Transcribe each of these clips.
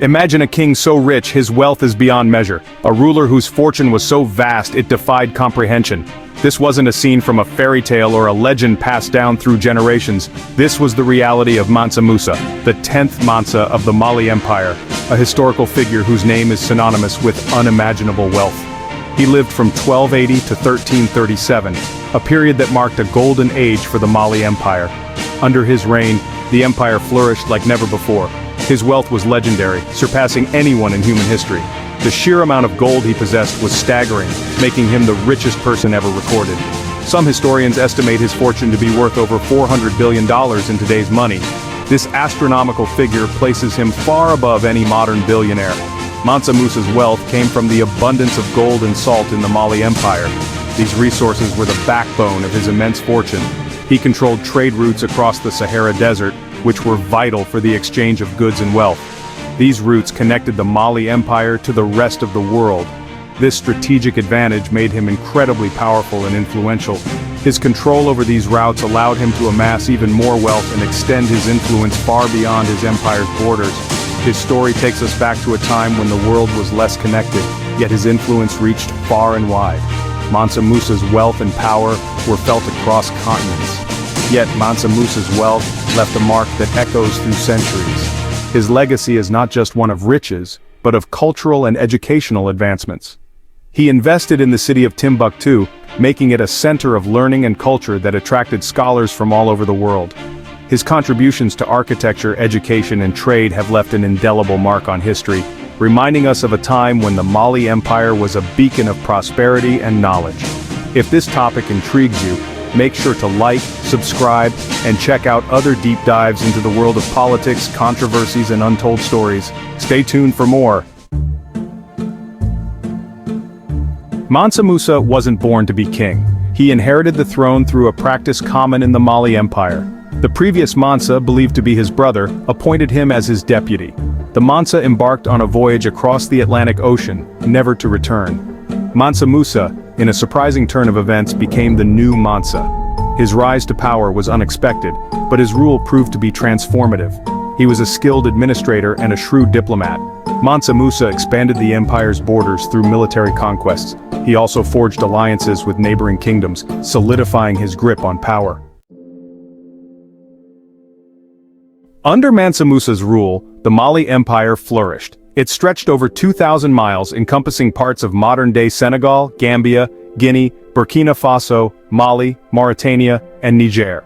Imagine a king so rich his wealth is beyond measure, a ruler whose fortune was so vast it defied comprehension. This wasn't a scene from a fairy tale or a legend passed down through generations. This was the reality of Mansa Musa, the 10th Mansa of the Mali Empire, a historical figure whose name is synonymous with unimaginable wealth. He lived from 1280 to 1337, a period that marked a golden age for the Mali Empire. Under his reign, the empire flourished like never before. His wealth was legendary, surpassing anyone in human history. The sheer amount of gold he possessed was staggering, making him the richest person ever recorded. Some historians estimate his fortune to be worth over $400 billion in today's money. This astronomical figure places him far above any modern billionaire. Mansa Musa's wealth came from the abundance of gold and salt in the Mali Empire. These resources were the backbone of his immense fortune. He controlled trade routes across the Sahara Desert, which were vital for the exchange of goods and wealth. These routes connected the Mali Empire to the rest of the world. This strategic advantage made him incredibly powerful and influential. His control over these routes allowed him to amass even more wealth and extend his influence far beyond his empire's borders. His story takes us back to a time when the world was less connected, yet his influence reached far and wide. Mansa Musa's wealth and power were felt across continents. Yet Mansa Musa's wealth left a mark that echoes through centuries. His legacy is not just one of riches, but of cultural and educational advancements. He invested in the city of Timbuktu, making it a center of learning and culture that attracted scholars from all over the world. His contributions to architecture, education, and trade have left an indelible mark on history, reminding us of a time when the Mali Empire was a beacon of prosperity and knowledge. If this topic intrigues you, make sure to like, subscribe, and check out other deep dives into the world of politics, controversies, and untold stories. Stay tuned for more. Mansa Musa wasn't born to be king. He inherited the throne through a practice common in the Mali Empire. The previous Mansa, believed to be his brother, appointed him as his deputy. The Mansa embarked on a voyage across the Atlantic Ocean, never to return. Mansa Musa, in a surprising turn of events, became the new Mansa. His rise to power was unexpected, but his rule proved to be transformative. He was a skilled administrator and a shrewd diplomat. Mansa Musa expanded the empire's borders through military conquests. He also forged alliances with neighboring kingdoms, solidifying his grip on power. Under Mansa Musa's rule, the Mali Empire flourished. It stretched over 2,000 miles, encompassing parts of modern-day Senegal, Gambia, Guinea, Burkina Faso, Mali, Mauritania, and Niger.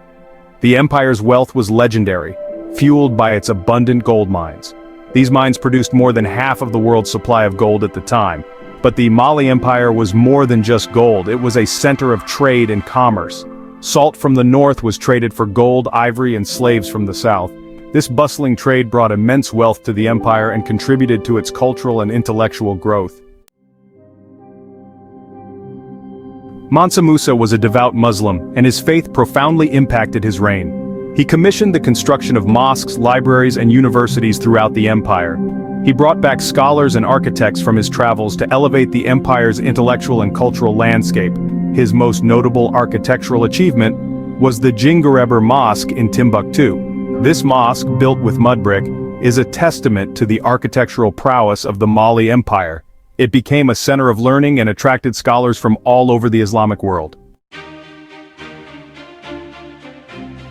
The empire's wealth was legendary, fueled by its abundant gold mines. These mines produced more than half of the world's supply of gold at the time. But the Mali Empire was more than just gold, it was a center of trade and commerce. Salt from the north was traded for gold, ivory, and slaves from the south. This bustling trade brought immense wealth to the empire and contributed to its cultural and intellectual growth. Mansa Musa was a devout Muslim, and his faith profoundly impacted his reign. He commissioned the construction of mosques, libraries, and universities throughout the empire. He brought back scholars and architects from his travels to elevate the empire's intellectual and cultural landscape. His most notable architectural achievement was the Djinguereber Mosque in Timbuktu. This mosque, built with mud brick, is a testament to the architectural prowess of the Mali Empire. It became a center of learning and attracted scholars from all over the Islamic world.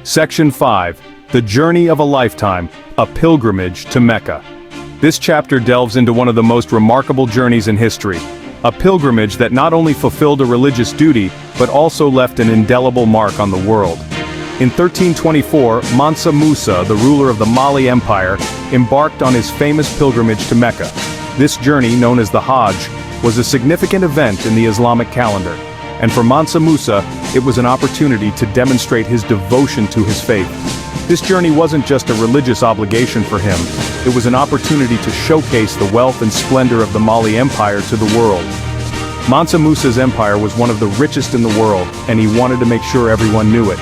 Section 5. The Journey of a Lifetime, a Pilgrimage to Mecca. This chapter delves into one of the most remarkable journeys in history, a pilgrimage that not only fulfilled a religious duty, but also left an indelible mark on the world. In 1324, Mansa Musa, the ruler of the Mali Empire, embarked on his famous pilgrimage to Mecca. This journey, known as the Hajj, was a significant event in the Islamic calendar. And for Mansa Musa, it was an opportunity to demonstrate his devotion to his faith. This journey wasn't just a religious obligation for him, it was an opportunity to showcase the wealth and splendor of the Mali Empire to the world. Mansa Musa's empire was one of the richest in the world, and he wanted to make sure everyone knew it.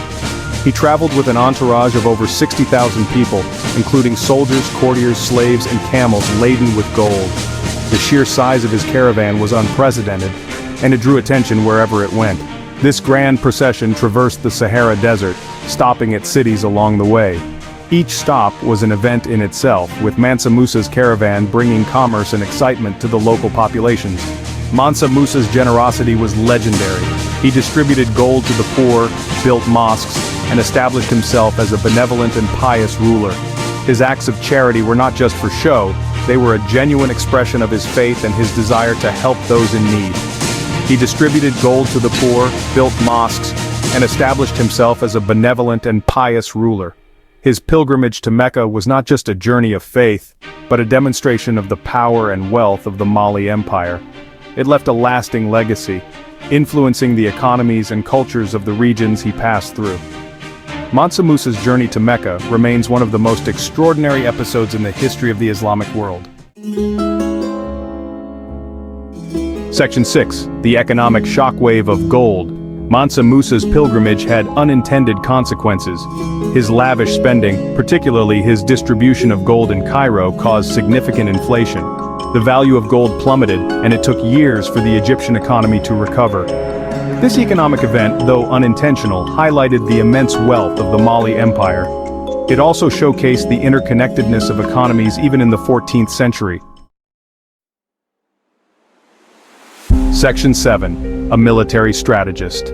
He traveled with an entourage of over 60,000 people, including soldiers, courtiers, slaves, and camels laden with gold. The sheer size of his caravan was unprecedented, and it drew attention wherever it went. This grand procession traversed the Sahara Desert, stopping at cities along the way. Each stop was an event in itself, with Mansa Musa's caravan bringing commerce and excitement to the local populations. Mansa Musa's generosity was legendary. He distributed gold to the poor, built mosques, and established himself as a benevolent and pious ruler. His acts of charity were not just for show, they were a genuine expression of his faith and his desire to help those in need. He distributed gold to the poor, built mosques, and established himself as a benevolent and pious ruler. His pilgrimage to Mecca was not just a journey of faith, but a demonstration of the power and wealth of the Mali Empire. It left a lasting legacy, influencing the economies and cultures of the regions he passed through. Mansa Musa's journey to Mecca remains one of the most extraordinary episodes in the history of the Islamic world. Section 6. The economic shockwave of gold. Mansa Musa's pilgrimage had unintended consequences. His lavish spending, particularly his distribution of gold in Cairo, caused significant inflation. The value of gold plummeted, and it took years for the Egyptian economy to recover. This economic event, though unintentional, highlighted the immense wealth of the Mali Empire. It also showcased the interconnectedness of economies even in the 14th century. Section 7. A military strategist.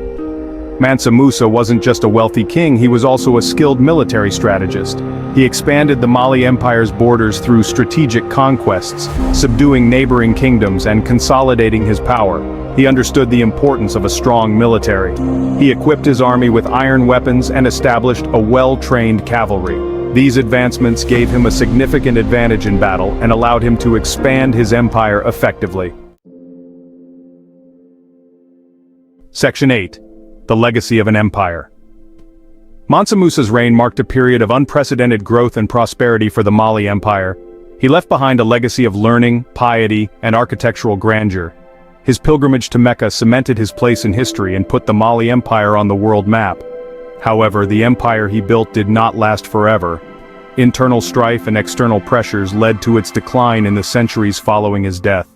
Mansa Musa wasn't just a wealthy king, he was also a skilled military strategist. He expanded the Mali Empire's borders through strategic conquests, subduing neighboring kingdoms and consolidating his power. He understood the importance of a strong military. He equipped his army with iron weapons and established a well-trained cavalry. These advancements gave him a significant advantage in battle and allowed him to expand his empire effectively. Section 8. The legacy of an empire. Mansa Musa's reign marked a period of unprecedented growth and prosperity for the Mali Empire. He left behind a legacy of learning, piety, and architectural grandeur. His pilgrimage to Mecca cemented his place in history and put the Mali Empire on the world map. However, the empire he built did not last forever. Internal strife and external pressures led to its decline in the centuries following his death.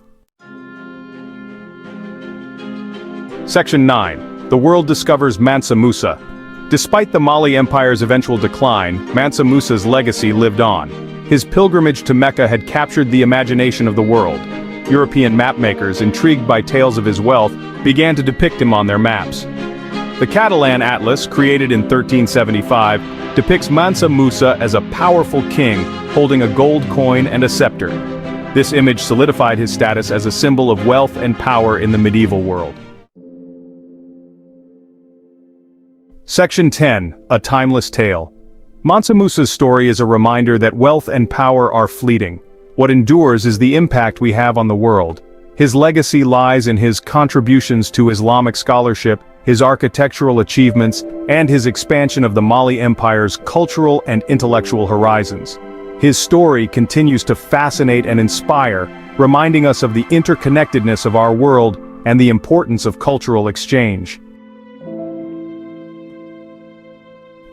Section 9. The world discovers Mansa Musa. Despite the Mali Empire's eventual decline, Mansa Musa's legacy lived on. His pilgrimage to Mecca had captured the imagination of the world. European mapmakers, intrigued by tales of his wealth, began to depict him on their maps. The Catalan Atlas, created in 1375, depicts Mansa Musa as a powerful king holding a gold coin and a scepter. This image solidified his status as a symbol of wealth and power in the medieval world. Section 10. A timeless tale. Mansa Musa's story is a reminder that wealth and power are fleeting. What endures is the impact we have on the world. His legacy lies in his contributions to Islamic scholarship, his architectural achievements, and his expansion of the Mali Empire's cultural and intellectual horizons. His story continues to fascinate and inspire, reminding us of the interconnectedness of our world and the importance of cultural exchange.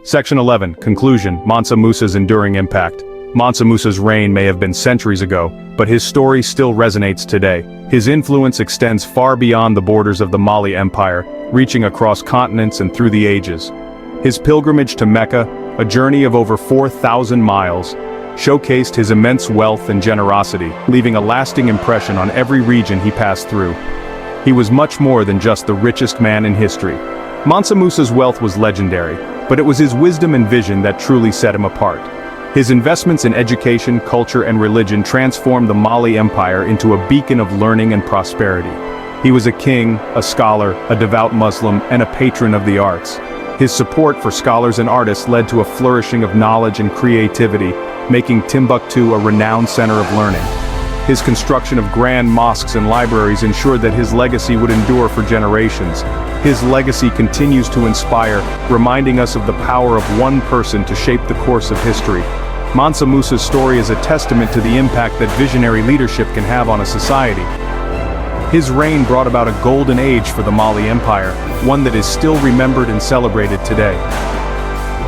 Section 11. Conclusion. Mansa Musa's enduring impact. Mansa Musa's reign may have been centuries ago, but his story still resonates today. His influence extends far beyond the borders of the Mali Empire, reaching across continents and through the ages. His pilgrimage to Mecca, a journey of over 4,000 miles, showcased his immense wealth and generosity, leaving a lasting impression on every region he passed through. He was much more than just the richest man in history. Mansa Musa's wealth was legendary, but it was his wisdom and vision that truly set him apart. His investments in education, culture, and religion transformed the Mali Empire into a beacon of learning and prosperity. He was a king, a scholar, a devout Muslim, and a patron of the arts. His support for scholars and artists led to a flourishing of knowledge and creativity, making Timbuktu a renowned center of learning. His construction of grand mosques and libraries ensured that his legacy would endure for generations. His legacy continues to inspire, reminding us of the power of one person to shape the course of history. Mansa Musa's story is a testament to the impact that visionary leadership can have on a society. His reign brought about a golden age for the Mali Empire, one that is still remembered and celebrated today.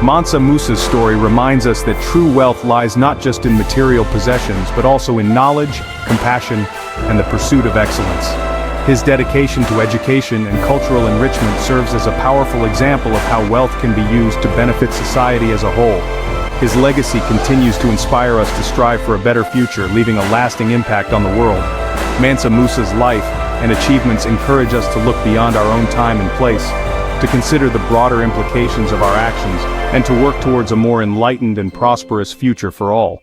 Mansa Musa's story reminds us that true wealth lies not just in material possessions but also in knowledge, compassion, and the pursuit of excellence. His dedication to education and cultural enrichment serves as a powerful example of how wealth can be used to benefit society as a whole. His legacy continues to inspire us to strive for a better future, leaving a lasting impact on the world. Mansa Musa's life and achievements encourage us to look beyond our own time and place, to consider the broader implications of our actions, and to work towards a more enlightened and prosperous future for all.